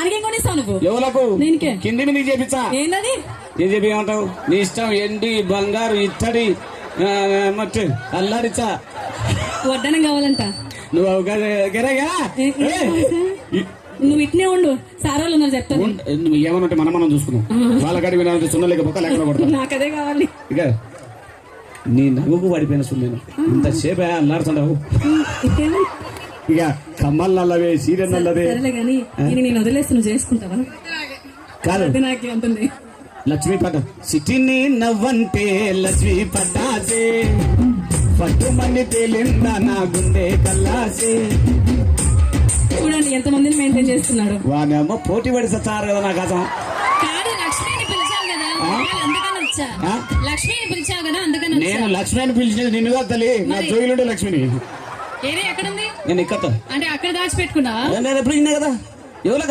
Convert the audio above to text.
దానికేం కొనిస్తావు నువ్వు? ఎవలకు దీనికే. కింది మీద చేపించా. ఏంటది? ఏం చెప్పి ఏమంటావు? నీ ఇష్టం. ఎండి, బంగారు, ఇత్తడి, మట్టి అల్లాడిచ్చా. వడ్డనం కావాలంట. నువ్వు గరేగా నువ్వు ఇట్నే ఉండు, సారోళ్ళు ఉన్నారు చెప్తాను. నువ్వు ఏమన్నట్టు మనం చూసుకున్నావు. వాళ్ళ గడి వినాలంటే సున్న లేకపోతే లేకుండా పడతా. నాకు అదే కావాలి. ఇక నీ నవ్వుకు పడిపోయిన సున్నేను ఇంతసేపే అల్లాడుతున్నావు. ఇక కమ్మల్ నల్లవే, సీరియల్ నల్లవే. సరేలే కానీ నేను వదిలేసి నువ్వు చేసుకుంటావా? కాదు, నాకు అంటుంది. లక్ష్మీ పట్ట సిటీని నవ్వంటే లక్ష్మీ పట్టాసే పట్టు మంది తేలిందా నా గుండె కల్లాసే. చూడండి ఎంత మందిని మెయింటైన్ చేస్తున్నాడు. వానేమో పోటీ పడి సచ్చారు కదా నాకు అసలు. కాదు, లక్ష్మిని పిలిచావు కదా అందుకని వచ్చా. లక్ష్మిని పిలిచావు కదా అందుకని. నేను లక్ష్మిని పిలిచినది నిన్ను కాదు తల్లి, నా జోయిలుండే లక్ష్మిని. ఏరే ఎక్కడుంది? నేను ఇక్కడ అంటే అక్కడ దాచిపెట్టుకున్నా. నేను ఎప్పుడు కదా ఎవరు